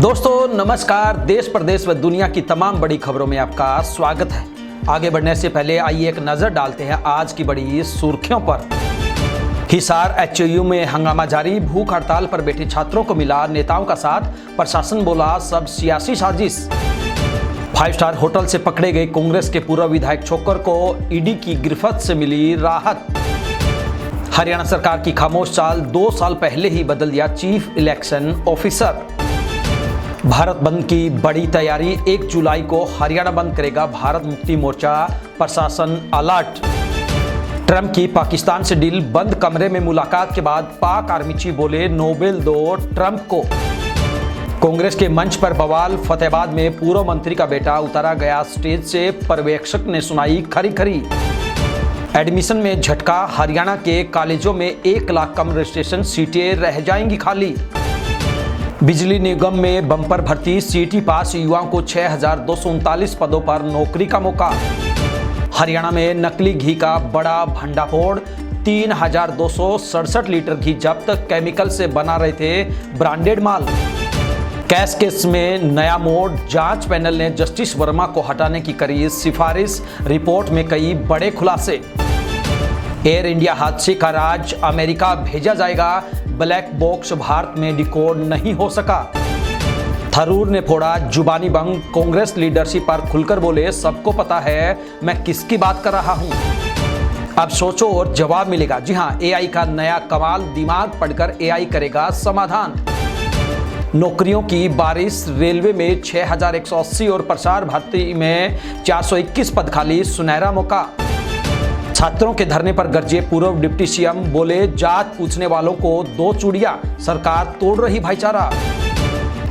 दोस्तों नमस्कार। देश प्रदेश व दुनिया की तमाम बड़ी खबरों में आपका स्वागत है। आगे बढ़ने से पहले आइए एक नजर डालते हैं आज की बड़ी सुर्खियों पर। हिसार एचएयू में हंगामा जारी, भूख हड़ताल पर बैठे छात्रों को मिला नेताओं का साथ, प्रशासन बोला सब सियासी साजिश। 5 स्टार होटल से पकड़े गए कांग्रेस के पूर्व विधायक छोक्कर को ईडी की गिरफ्त से मिली राहत। हरियाणा सरकार की खामोश चाल, 2 साल पहले ही बदल दिया चीफ इलेक्शन ऑफिसर। भारत बंद की बड़ी तैयारी, 1 जुलाई को हरियाणा बंद करेगा भारत मुक्ति मोर्चा, प्रशासन अलर्ट। ट्रंप की पाकिस्तान से डील, बंद कमरे में मुलाकात के बाद पाक आर्मी चीफ बोले नोबेल दो ट्रंप को। कांग्रेस के मंच पर बवाल, फतेहाबाद में पूर्व मंत्री का बेटा उतारा गया स्टेज से, पर्यवेक्षक ने सुनाई खरी खरी। एडमिशन में झटका, हरियाणा के कॉलेजों में 1 लाख कम रजिस्ट्रेशन सीटें रह जाएंगी खाली। बिजली निगम में बम्पर भर्ती, सीटी पास युवाओं को 6,239 पदों पर नौकरी का मौका। हरियाणा में नकली घी का बड़ा भंडाफोड़, 3,267 लीटर घी जब्त, केमिकल से बना रहे थे ब्रांडेड माल। कैश केस में नया मोड़, जांच पैनल ने जस्टिस वर्मा को हटाने की करी सिफारिश, रिपोर्ट में कई बड़े खुलासे। एयर इंडिया हादसे का राज, अमेरिका भेजा जाएगा, ब्लैक बॉक्स भारत में डिकोड नहीं हो सका। थरूर ने फोड़ा जुबानी बंग, कांग्रेस लीडरशिप पर खुलकर बोले सबको पता है मैं किसकी बात कर रहा हूं। अब सोचो और जवाब मिलेगा। जी हां, एआई का नया कमाल, दिमाग पढ़कर एआई करेगा समाधान। नौकरियों की बारिश, रेलवे में 6,180 और प्रसार भारती में 421 पद खाली, सुनहरा मौका। छात्रों के धरने पर गरजे पूर्व डिप्टी सीएम, बोले जात पूछने वालों को 2 चूड़ियां, सरकार तोड़ रही भाईचारा।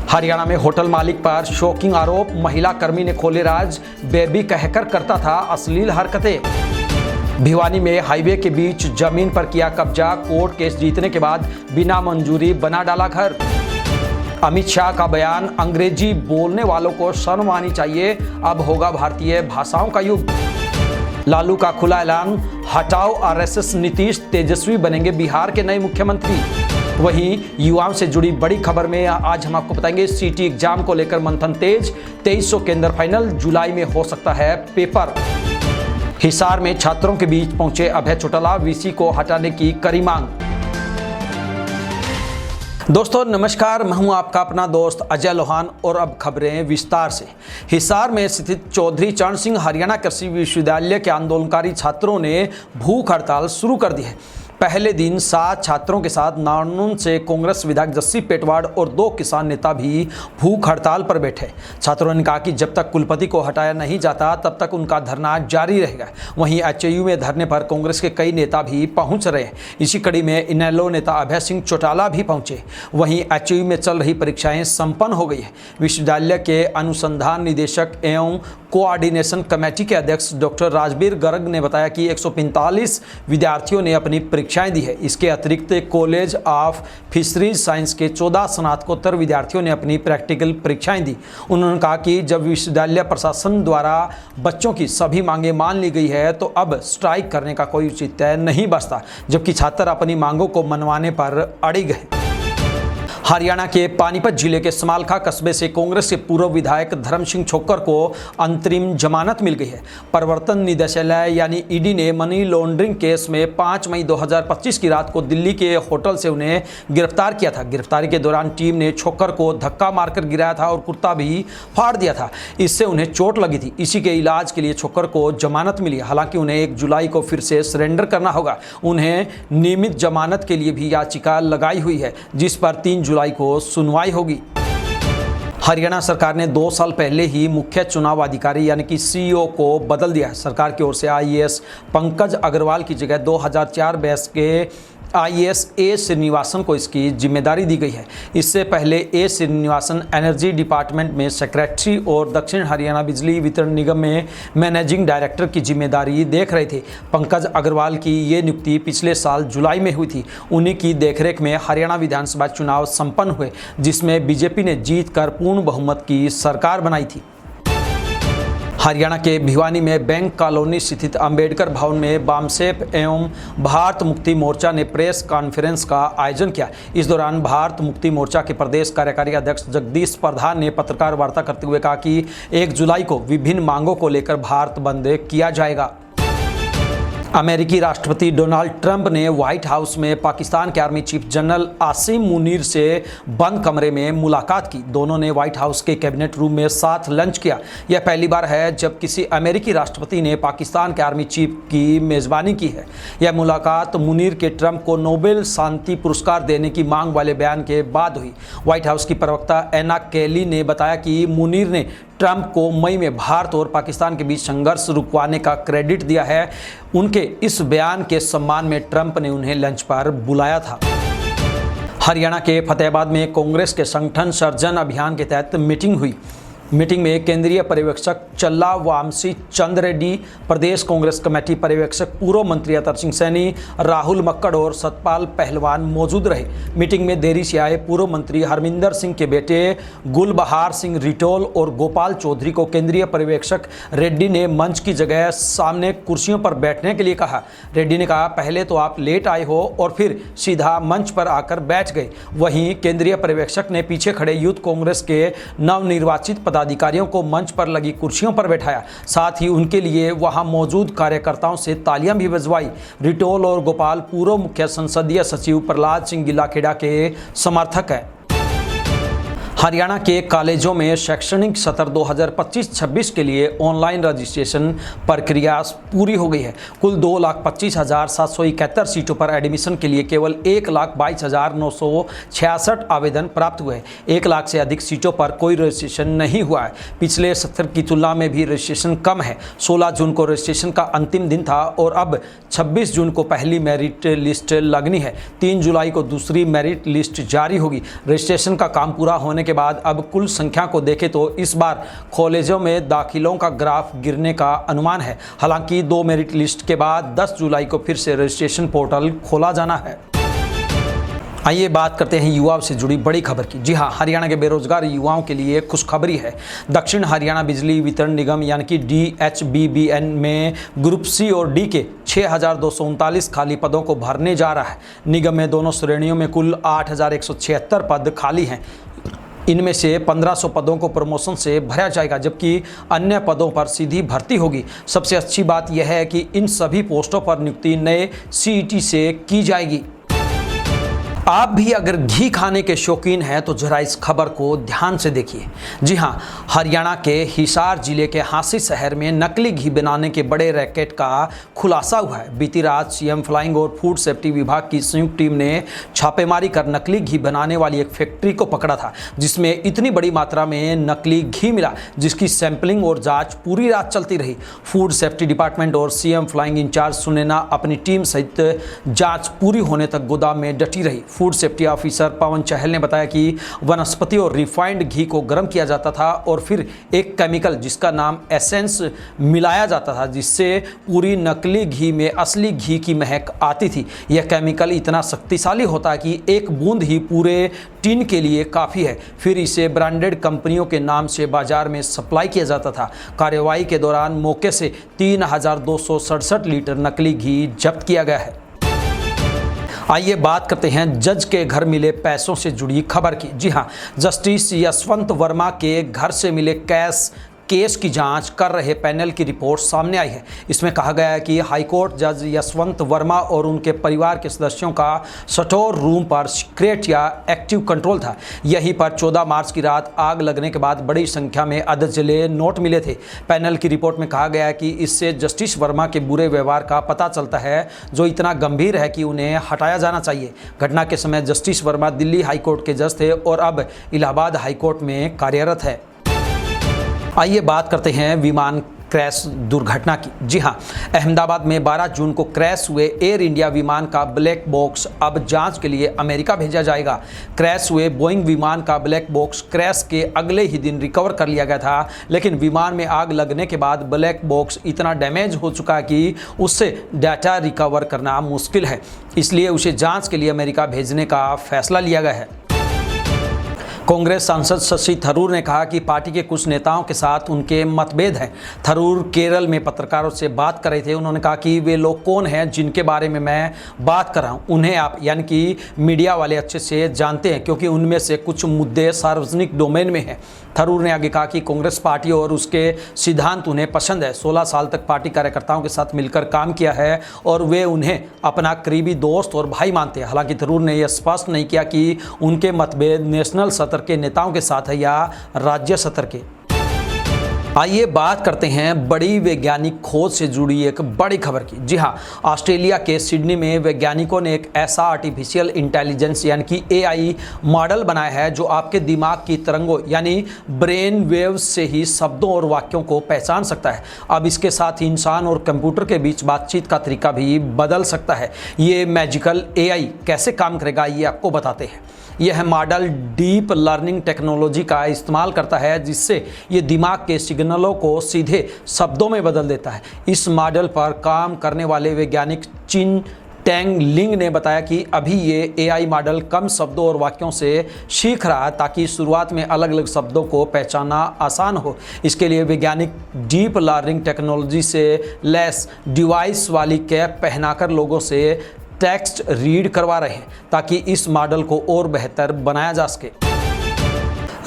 हरियाणा में होटल मालिक पर शॉकिंग आरोप, महिला कर्मी ने खोले राज, बेबी कहकर करता था अश्लील हरकतें। भिवानी में हाईवे के बीच जमीन पर किया कब्जा, कोर्ट केस जीतने के बाद बिना मंजूरी बना डाला घर। अमित शाह का बयान, अंग्रेजी बोलने वालों को शर्म आनी चाहिए, अब होगा भारतीय भाषाओं का युग। लालू का खुला ऐलान, हटाओ आरएसएस, नीतीश तेजस्वी बनेंगे बिहार के नए मुख्यमंत्री। वहीं युवाओं से जुड़ी बड़ी खबर में आज हम आपको बताएंगे सीटी एग्जाम को लेकर मंथन तेज, 2300 केंद्र फाइनल, जुलाई में हो सकता है पेपर। हिसार में छात्रों के बीच पहुंचे अभय चौटाला, वीसी को हटाने की करी मांग। दोस्तों नमस्कार, मैं हूं आपका अपना दोस्त अजय लोहान और अब खबरें विस्तार से। हिसार में स्थित चौधरी चरण सिंह हरियाणा कृषि विश्वविद्यालय के आंदोलनकारी छात्रों ने भूख हड़ताल शुरू कर दी है। पहले दिन 7 छात्रों के साथ नारनौल से कांग्रेस विधायक जस्सी पेटवाड़ और 2 किसान नेता भी भूख हड़ताल पर बैठे। छात्रों ने कहा कि जब तक कुलपति को हटाया नहीं जाता तब तक उनका धरना जारी रहेगा। वहीं एचएयू में धरने पर कांग्रेस के कई नेता भी पहुंच रहे हैं। इसी कड़ी में इनेलो नेता अभय सिंह चौटाला भी पहुंचे। वहीं एचएयू में चल रही परीक्षाएं संपन्न हो गई है। विश्वविद्यालय के अनुसंधान निदेशक एवं कोऑर्डिनेशन कमेटी के अध्यक्ष डॉक्टर राजबीर गर्ग ने बताया कि 145 विद्यार्थियों ने अपनी परीक्षाएं दी है। इसके अतिरिक्त कॉलेज ऑफ फिशरीज साइंस के 14 स्नातकोत्तर विद्यार्थियों ने अपनी प्रैक्टिकल परीक्षाएं दी। उन्होंने कहा कि जब विश्वविद्यालय प्रशासन द्वारा बच्चों की सभी मांगें मान ली गई है तो अब स्ट्राइक करने का कोई औचित्य नहीं बचता, जबकि छात्र अपनी मांगों को मनवाने पर अड़िग हैं। हरियाणा के पानीपत जिले के समालखा कस्बे से कांग्रेस के पूर्व विधायक धर्म सिंह छोक्कर को अंतरिम जमानत मिल गई है। प्रवर्तन निदेशालय यानी ईडी ने मनी लॉन्ड्रिंग केस में 5 मई 2025 की रात को दिल्ली के होटल से उन्हें गिरफ्तार किया था। गिरफ्तारी के दौरान टीम ने छोक्कर को धक्का मारकर गिराया था और कुर्ता भी फाड़ दिया था। इससे उन्हें चोट लगी थी। इसी के इलाज के लिए छोक्कर को जमानत मिली। हालांकि उन्हें 1 जुलाई को फिर से सरेंडर करना होगा। उन्हें नियमित जमानत के लिए भी याचिका लगाई हुई है, जिस पर 3 जुलाई को सुनवाई होगी। हरियाणा सरकार ने 2 साल पहले ही मुख्य चुनाव अधिकारी यानी कि सीईओ को बदल दिया है। सरकार की ओर से आईएएस पंकज अग्रवाल की जगह 2004 बैच के आईएएस ए श्रीनिवासन को इसकी जिम्मेदारी दी गई है। इससे पहले ए श्रीनिवासन एनर्जी डिपार्टमेंट में सेक्रेटरी और दक्षिण हरियाणा बिजली वितरण निगम में मैनेजिंग डायरेक्टर की जिम्मेदारी देख रहे थे। पंकज अग्रवाल की ये नियुक्ति पिछले साल जुलाई में हुई थी। उन्हीं की देखरेख में हरियाणा विधानसभा चुनाव संपन्न हुए, जिसमें बीजेपी ने जीत कर पूर्ण बहुमत की सरकार बनाई थी। हरियाणा के भिवानी में बैंक कॉलोनी स्थित अंबेडकर भवन में बामसेफ एवं भारत मुक्ति मोर्चा ने प्रेस कॉन्फ्रेंस का आयोजन किया। इस दौरान भारत मुक्ति मोर्चा के प्रदेश कार्यकारी अध्यक्ष जगदीश प्रधान ने पत्रकार वार्ता करते हुए कहा कि 1 जुलाई को विभिन्न मांगों को लेकर भारत बंद किया जाएगा। अमेरिकी राष्ट्रपति डोनाल्ड ट्रंप ने व्हाइट हाउस में पाकिस्तान के army chief general Asim Munir से बंद कमरे में मुलाकात की। दोनों ने व्हाइट हाउस के कैबिनेट रूम में साथ लंच किया। यह पहली बार है जब किसी अमेरिकी राष्ट्रपति ने पाकिस्तान के आर्मी चीफ की मेजबानी की है। यह मुलाकात मुनीर के ट्रंप को नोबेल शांति पुरस्कार देने की मांग वाले बयान के बाद हुई। व्हाइट हाउस की प्रवक्ता एना केली ने बताया कि मुनीर ने ट्रंप को मई में भारत और पाकिस्तान के बीच संघर्ष रुकवाने का क्रेडिट दिया है। उनके इस बयान के सम्मान में ट्रंप ने उन्हें लंच पर बुलाया था। हरियाणा के फतेहाबाद में कांग्रेस के संगठन सर्जन अभियान के तहत मीटिंग हुई। मीटिंग में केंद्रीय पर्यवेक्षक चल्ला वामसी चंद रेड्डी, प्रदेश कांग्रेस कमेटी पर्यवेक्षक पूर्व मंत्री अतर सिंह सैनी, राहुल मक्कड़ और सतपाल पहलवान मौजूद रहे। मीटिंग में देरी से आए पूर्व मंत्री हरमिंदर सिंह के बेटे गुलबहार सिंह रिटोल और गोपाल चौधरी को केंद्रीय पर्यवेक्षक रेड्डी ने मंच की जगह सामने कुर्सियों पर बैठने के लिए कहा। रेड्डी ने कहा, पहले तो आप लेट आए हो और फिर सीधा मंच पर आकर बैठ गए। वहीं केंद्रीय पर्यवेक्षक ने पीछे खड़े यूथ कांग्रेस के नवनिर्वाचित पदाधिकारियों को मंच पर लगी कुर्सियों पर बैठाया। साथ ही उनके लिए वहां मौजूद कार्यकर्ताओं से तालियां भी बजवाई। रिटोल और गोपाल पूर्व मुख्य संसदीय सचिव प्रहलाद सिंह गिलाखेड़ा के समर्थक हैं। हरियाणा के कॉलेजों में शैक्षणिक सत्र 2025-26 के लिए ऑनलाइन रजिस्ट्रेशन प्रक्रिया पूरी हो गई है। कुल 2,25,771 सीटों पर एडमिशन के लिए केवल 1,22,966 आवेदन प्राप्त हुए हैं। 1 लाख से अधिक सीटों पर कोई रजिस्ट्रेशन नहीं हुआ है। पिछले सत्र की तुलना में भी रजिस्ट्रेशन कम है। 16 जून को रजिस्ट्रेशन का अंतिम दिन था और अब 26 जून को पहली मेरिट लिस्ट लगनी है। 3 जुलाई को दूसरी मेरिट लिस्ट जारी होगी। रजिस्ट्रेशन का काम पूरा होने के बाद अब कुल संख्या को देखें तो इस बार कॉलेजों में दाखिलों का ग्राफ गिरने का अनुमान है। हालांकि 2 मेरिट लिस्ट के बाद 10 जुलाई को फिर से रजिस्ट्रेशन पोर्टल खोला जाना है। आइए बात करते हैं युवाओं से जुड़ी बड़ी खबर की। जी हां, हरियाणा के बेरोजगार युवाओं के लिए खुशखबरी है। दक्षिण हरियाणा बिजली वितरण निगम यानी कि DHBBN में ग्रुप C और D के 6,239 खाली पदों को भरने जा रहा है। निगम में दोनों श्रेणियों में कुल 8,176 पद खाली हैं। इनमें से 1,500 पदों को प्रमोशन से भरा जाएगा, जबकि अन्य पदों पर सीधी भर्ती होगी। सबसे अच्छी बात यह है कि इन सभी पोस्टों पर नियुक्ति नए CET से की जाएगी। आप भी अगर घी खाने के शौकीन हैं तो जरा इस खबर को ध्यान से देखिए। जी हां, हरियाणा के हिसार जिले के हांसी शहर में नकली घी बनाने के बड़े रैकेट का खुलासा हुआ है। बीती रात CM फ्लाइंग और फूड सेफ्टी विभाग की संयुक्त टीम ने छापेमारी कर नकली घी बनाने वाली एक फैक्ट्री को पकड़ा था, जिसमें इतनी बड़ी मात्रा में नकली घी मिला, जिसकी सैंपलिंग और जाँच पूरी रात चलती रही। फूड सेफ्टी डिपार्टमेंट और CM फ्लाइंग इंचार्ज सुनैना अपनी टीम सहित जाँच पूरी होने तक गोदाम में डटी रही। फूड सेफ्टी ऑफिसर पवन चहल ने बताया कि वनस्पति और रिफाइंड घी को गर्म किया जाता था और फिर एक केमिकल जिसका नाम एसेंस मिलाया जाता था, जिससे पूरी नकली घी में असली घी की महक आती थी। यह केमिकल इतना शक्तिशाली होता है कि एक बूंद ही पूरे टिन के लिए काफ़ी है। फिर इसे ब्रांडेड कंपनियों के नाम से बाजार में सप्लाई किया जाता था। कार्रवाई के दौरान मौके से 3,267 लीटर नकली घी जब्त किया गया है। आइए बात करते हैं जज के घर मिले पैसों से जुड़ी खबर की। जी हां, जस्टिस यशवंत वर्मा के घर से मिले केस की जांच कर रहे पैनल की रिपोर्ट सामने आई है। इसमें कहा गया है कि हाईकोर्ट जज यशवंत वर्मा और उनके परिवार के सदस्यों का स्टोर रूम पर सीक्रेट या एक्टिव कंट्रोल था। यहीं पर 14 मार्च की रात आग लगने के बाद बड़ी संख्या में अधजले जले नोट मिले थे। पैनल की रिपोर्ट में कहा गया है कि इससे जस्टिस वर्मा के बुरे व्यवहार का पता चलता है, जो इतना गंभीर है कि उन्हें हटाया जाना चाहिए। घटना के समय जस्टिस वर्मा दिल्ली हाईकोर्ट के जज थे और अब इलाहाबाद हाईकोर्ट में कार्यरत है। आइए बात करते हैं विमान क्रैश दुर्घटना की। जी हां, अहमदाबाद में 12 जून को क्रैश हुए एयर इंडिया विमान का ब्लैक बॉक्स अब जांच के लिए अमेरिका भेजा जाएगा। क्रैश हुए बोइंग विमान का ब्लैक बॉक्स क्रैश के अगले ही दिन रिकवर कर लिया गया था, लेकिन विमान में आग लगने के बाद ब्लैक बॉक्स इतना डैमेज हो चुका है कि उससे डाटा रिकवर करना मुश्किल है। इसलिए उसे जाँच के लिए अमेरिका भेजने का फैसला लिया गया है। कांग्रेस सांसद शशि थरूर ने कहा कि पार्टी के कुछ नेताओं के साथ उनके मतभेद हैं। थरूर केरल में पत्रकारों से बात कर रहे थे। उन्होंने कहा कि वे लोग कौन हैं जिनके बारे में मैं बात कर रहा हूं, उन्हें आप यानी कि मीडिया वाले अच्छे से जानते हैं, क्योंकि उनमें से कुछ मुद्दे सार्वजनिक डोमेन में हैं। थरूर ने आगे कहा कि कांग्रेस पार्टी और उसके सिद्धांत उन्हें पसंद है। 16 साल तक पार्टी कार्यकर्ताओं के साथ मिलकर काम किया है और वे उन्हें अपना करीबी दोस्त और भाई मानते हैं। हालांकि थरूर ने यह स्पष्ट नहीं किया कि उनके मतभेद नेशनल सतर के नेताओं के साथ है या राज्य सतर के। आइए बात करते हैं बड़ी वैज्ञानिक खोज से जुड़ी एक बड़ी खबर की। जी हाँ, ऑस्ट्रेलिया के सिडनी में वैज्ञानिकों ने एक ऐसा आर्टिफिशियल इंटेलिजेंस यानी कि AI मॉडल बनाया है जो आपके दिमाग की तरंगों यानी ब्रेन वेव्स से ही शब्दों और वाक्यों को पहचान सकता है। अब इसके साथ ही इंसान और कंप्यूटर के बीच बातचीत का तरीका भी बदल सकता है। ये मैजिकल AI कैसे काम करेगा ये आपको बताते हैं। यह मॉडल डीप लर्निंग टेक्नोलॉजी का इस्तेमाल करता है, जिससे ये दिमाग के सिग्नलों को सीधे शब्दों में बदल देता है। इस मॉडल पर काम करने वाले वैज्ञानिक चिन टेंग लिंग ने बताया कि अभी ये AI मॉडल कम शब्दों और वाक्यों से सीख रहा है ताकि शुरुआत में अलग अलग शब्दों को पहचानना आसान हो। इसके लिए वैज्ञानिक डीप लर्निंग टेक्नोलॉजी से लैस डिवाइस वाली कैप पहनाकर लोगों से टेक्स्ट रीड करवा रहे हैं ताकि इस मॉडल को और बेहतर बनाया जा सके।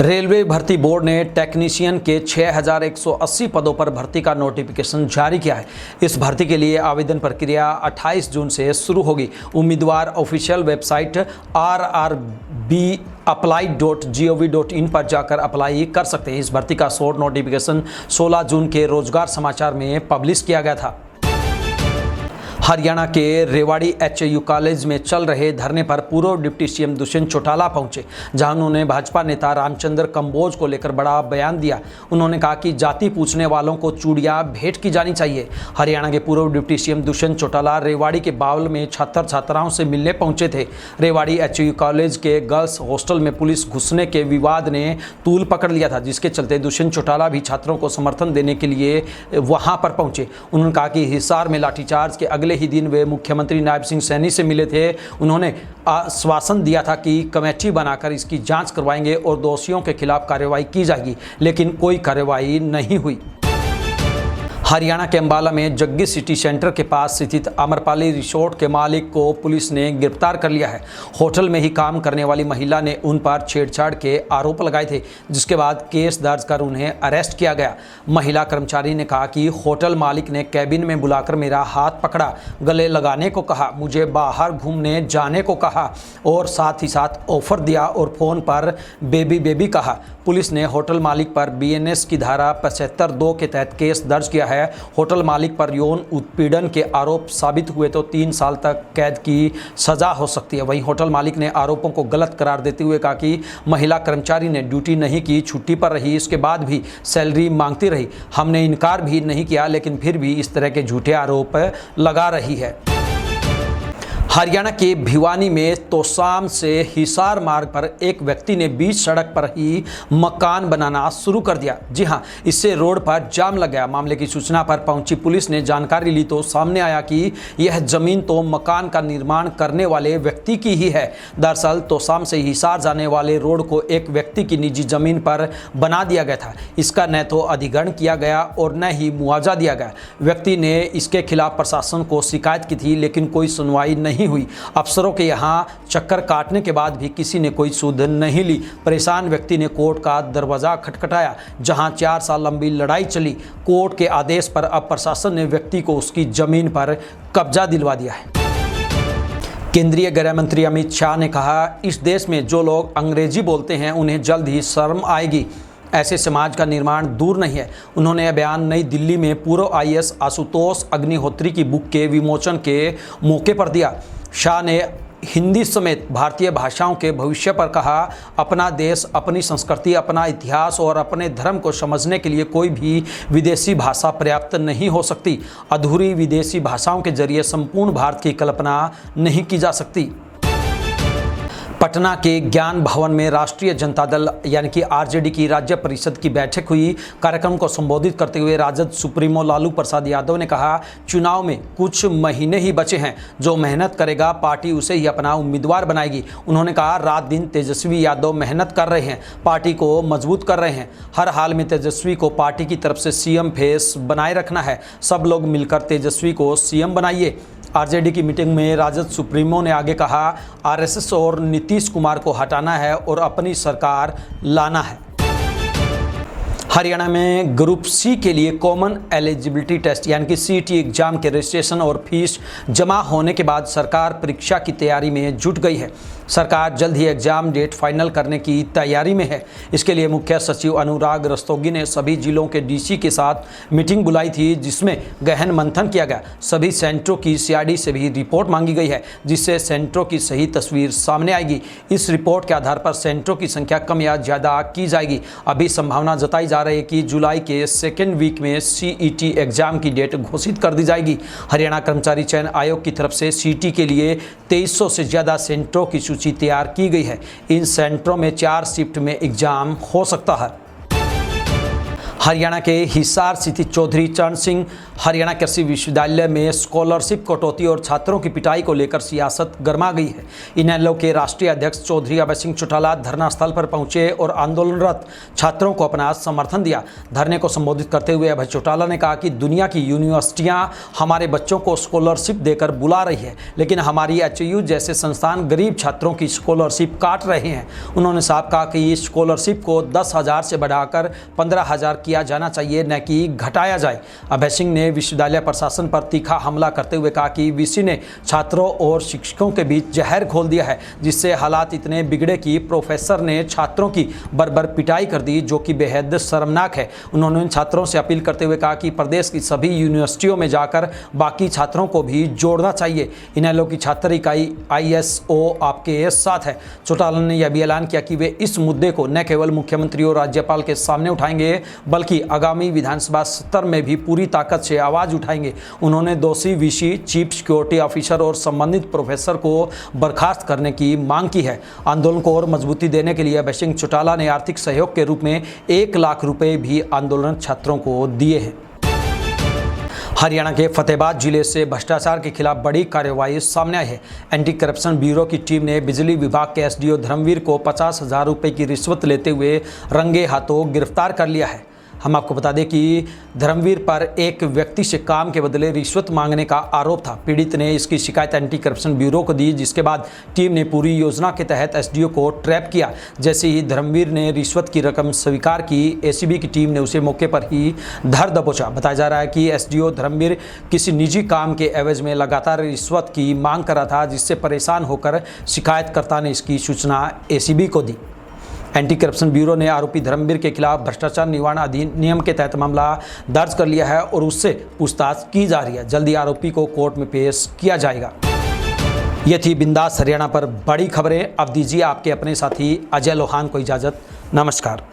रेलवे भर्ती बोर्ड ने टेक्नीशियन के 6180 पदों पर भर्ती का नोटिफिकेशन जारी किया है। इस भर्ती के लिए आवेदन प्रक्रिया 28 जून से शुरू होगी। उम्मीदवार ऑफिशियल वेबसाइट rrbapply.gov.in पर जाकर अप्लाई कर सकते हैं। इस भर्ती का शॉर्ट नोटिफिकेशन 16 जून के रोजगार समाचार में पब्लिश किया गया था। हरियाणा के रेवाड़ी HAU कॉलेज में चल रहे धरने पर पूर्व डिप्टी CM दुष्यंत चौटाला पहुंचे, जहां उन्होंने भाजपा नेता रामचंद्र कंबोज को लेकर बड़ा बयान दिया। उन्होंने कहा कि जाति पूछने वालों को चूड़ियां भेंट की जानी चाहिए। हरियाणा के पूर्व डिप्टी CM दुष्यंत चौटाला रेवाड़ी के बावल में छात्र छात्राओं से मिलने पहुंचे थे। रेवाड़ी HAU कॉलेज के गर्ल्स हॉस्टल में पुलिस घुसने के विवाद ने तूल पकड़ लिया था, जिसके चलते दुष्यंत चौटाला भी छात्रों को समर्थन देने के लिए वहां पर पहुंचे। उन्होंने कहा कि हिसार में लाठीचार्ज के अगले ही दिन वे मुख्यमंत्री नायब सिंह सैनी से मिले थे। उन्होंने आश्वासन दिया था कि कमेटी बनाकर इसकी जांच करवाएंगे और दोषियों के खिलाफ कार्रवाई की जाएगी, लेकिन कोई कार्रवाई नहीं हुई। हरियाणा के अंबाला में जग्गी सिटी सेंटर के पास स्थित अमरपाली रिसोर्ट के मालिक को पुलिस ने गिरफ्तार कर लिया है। होटल में ही काम करने वाली महिला ने उन पर छेड़छाड़ के आरोप लगाए थे, जिसके बाद केस दर्ज कर उन्हें अरेस्ट किया गया। महिला कर्मचारी ने कहा कि होटल मालिक ने कैबिन में बुलाकर मेरा हाथ पकड़ा, गले लगाने को कहा, मुझे बाहर घूमने जाने को कहा और साथ ही साथ ऑफर दिया और फ़ोन पर बेबी बेबी कहा। पुलिस ने होटल मालिक पर BNS की धारा 75(2) के तहत केस दर्ज किया है। होटल मालिक पर यौन उत्पीड़न के आरोप साबित हुए तो 3 साल तक कैद की सजा हो सकती है। वहीं होटल मालिक ने आरोपों को गलत करार देते हुए कहा कि महिला कर्मचारी ने ड्यूटी नहीं की, छुट्टी पर रही, इसके बाद भी सैलरी मांगती रही। हमने इनकार भी नहीं किया, लेकिन फिर भी इस तरह के झूठे आरोप लगा रही है। हरियाणा के भिवानी में तोशाम से हिसार मार्ग पर एक व्यक्ति ने बीच सड़क पर ही मकान बनाना शुरू कर दिया। जी हां, इससे रोड पर जाम लग गया। मामले की सूचना पर पहुंची पुलिस ने जानकारी ली तो सामने आया कि यह जमीन तो मकान का निर्माण करने वाले व्यक्ति की ही है। दरअसल तोशाम से हिसार जाने वाले रोड को एक व्यक्ति की निजी जमीन पर बना दिया गया था। इसका न तो अधिग्रहण किया गया और न ही मुआवजा दिया गया। व्यक्ति ने इसके खिलाफ प्रशासन को शिकायत की थी, लेकिन कोई सुनवाई नहीं हुई। अफसरों के यहां चक्कर काटने के बाद भी किसी ने कोई सुध नहीं ली। परेशान व्यक्ति ने कोर्ट का दरवाजा खटखटाया, जहां 4 साल लंबी लड़ाई चली। कोर्ट के आदेश पर अब प्रशासन ने व्यक्ति को उसकी जमीन पर कब्जा दिलवा दिया है। केंद्रीय गृह मंत्री अमित शाह ने कहा, इस देश में जो लोग अंग्रेजी बोलते हैं उन्हें जल्द ही शर्म आएगी। ऐसे समाज का निर्माण दूर नहीं है। उन्होंने यह बयान नई दिल्ली में पूर्व IAS आशुतोष अग्निहोत्री की बुक के विमोचन के मौके पर दिया। शाह ने हिंदी समेत भारतीय भाषाओं के भविष्य पर कहा, अपना देश, अपनी संस्कृति, अपना इतिहास और अपने धर्म को समझने के लिए कोई भी विदेशी भाषा पर्याप्त नहीं हो सकती। अधूरी विदेशी भाषाओं के जरिए संपूर्ण भारत की कल्पना नहीं की जा सकती। पटना के ज्ञान भवन में राष्ट्रीय जनता दल यानी कि आरजेडी की राज्य परिषद की बैठक हुई। कार्यक्रम को संबोधित करते हुए राजद सुप्रीमो लालू प्रसाद यादव ने कहा, चुनाव में कुछ महीने ही बचे हैं, जो मेहनत करेगा पार्टी उसे ही अपना उम्मीदवार बनाएगी। उन्होंने कहा, रात दिन तेजस्वी यादव मेहनत कर रहे हैं, पार्टी को मजबूत कर रहे हैं। हर हाल में तेजस्वी को पार्टी की तरफ से सीएम फेस बनाए रखना है। सब लोग मिलकर तेजस्वी को सीएम बनाइए। आरजेडी की मीटिंग में राजद सुप्रीमो ने आगे कहा, आरएसएस और नीतीश कुमार को हटाना है और अपनी सरकार लाना है। हरियाणा में ग्रुप सी के लिए कॉमन एलिजिबिलिटी टेस्ट यानी कि सीईटी एग्जाम के रजिस्ट्रेशन और फीस जमा होने के बाद सरकार परीक्षा की तैयारी में जुट गई है। सरकार जल्द ही एग्जाम डेट फाइनल करने की तैयारी में है। इसके लिए मुख्य सचिव अनुराग रस्तोगी ने सभी जिलों के डीसी के साथ मीटिंग बुलाई थी, जिसमें गहन मंथन किया गया। सभी सेंटरों की सीआईडी से भी रिपोर्ट मांगी गई है, जिससे सेंटरों की सही तस्वीर सामने आएगी। इस रिपोर्ट के आधार पर सेंटरों की संख्या कम या ज़्यादा की जाएगी। अभी संभावना जताई जा रही है कि जुलाई के सेकेंड वीक में सीईटी एग्जाम की डेट घोषित कर दी जाएगी। हरियाणा कर्मचारी चयन आयोग की तरफ से सीईटी के लिए 2300 से ज़्यादा सेंटरों की सूची तैयार की गई है। इन सेंटरों में 4 शिफ्ट में एग्जाम हो सकता है। हरियाणा के हिसार स्थित चौधरी चरण सिंह हरियाणा कृषि विश्वविद्यालय में स्कॉलरशिप कटौती और छात्रों की पिटाई को लेकर सियासत गर्मा गई है। इनेलो के राष्ट्रीय अध्यक्ष चौधरी अभय सिंह चौटाला धरना स्थल पर पहुंचे और आंदोलनरत छात्रों को अपना समर्थन दिया। धरने को संबोधित करते हुए अभय चौटाला ने कहा कि दुनिया की यूनिवर्सिटियां हमारे बच्चों को स्कॉलरशिप देकर बुला रही है, लेकिन हमारी एचयू जैसे संस्थान गरीब छात्रों की स्कॉलरशिप काट रहे हैं। उन्होंने साफ कहा कि इस स्कॉलरशिप को 10,000 से बढ़ाकर 15,000 किया जाना चाहिए, न कि घटाया जाए। अभय सिंह ने विश्वविद्यालय प्रशासन पर तीखा हमला करते हुए कहा कि वीसी ने छात्रों और शिक्षकों के बीच जहर घोल दिया है, जिससे हालात इतने बिगड़े कि प्रोफेसर ने छात्रों की बर्बर पिटाई कर दी, जो कि बेहद शर्मनाक है। उन्होंने छात्रों से अपील करते हुए कहा कि प्रदेश की सभी यूनिवर्सिटियों में जाकर बाकी छात्रों को भी जोड़ना चाहिए। इनेलो की छात्र इकाई ISO आपके साथ है। चौटाला ने यह भी ऐलान किया कि वे इस मुद्दे को न केवल मुख्यमंत्री और राज्यपाल के सामने उठाएंगे, बल्कि आगामी विधानसभा सत्र में भी पूरी ताकत से आवाज उठाएंगे। उन्होंने दोषी वीसी, चीफ सिक्योरिटी ऑफिसर और संबंधित प्रोफेसर को बर्खास्त करने की मांग की है। आंदोलन को और मजबूती देने के लिए अभय सिंह चौटाला ने आर्थिक सहयोग के रूप में 1 लाख रुपए भी आंदोलन छात्रों को दिए हैं। हरियाणा के फतेहाबाद जिले से भ्रष्टाचार के खिलाफ बड़ी कार्रवाई सामने आई है। एंटी करप्शन ब्यूरो की टीम ने बिजली विभाग के एसडीओ धर्मवीर को 50,000 रुपये की रिश्वत लेते हुए रंगे हाथों गिरफ्तार कर लिया है। हम आपको बता दें कि धर्मवीर पर एक व्यक्ति से काम के बदले रिश्वत मांगने का आरोप था। पीड़ित ने इसकी शिकायत एंटी करप्शन ब्यूरो को दी, जिसके बाद टीम ने पूरी योजना के तहत एसडीओ को ट्रैप किया। जैसे ही धर्मवीर ने रिश्वत की रकम स्वीकार की, एसीबी की टीम ने उसे मौके पर ही धर दबोचा। बताया जा रहा है कि एसडीओ धर्मवीर किसी निजी काम के एवज में लगातार रिश्वत की मांग कर रहा था, जिससे परेशान होकर शिकायतकर्ता ने इसकी सूचना एसीबी को दी। एंटी करप्शन ब्यूरो ने आरोपी धर्मवीर के खिलाफ भ्रष्टाचार निवारण अधिनियम के तहत मामला दर्ज कर लिया है और उससे पूछताछ की जा रही है। जल्दी आरोपी को कोर्ट में पेश किया जाएगा। ये थी बिंदास हरियाणा पर बड़ी खबरें। अब दीजिए आपके अपने साथी अजय लोहान को इजाजत। नमस्कार।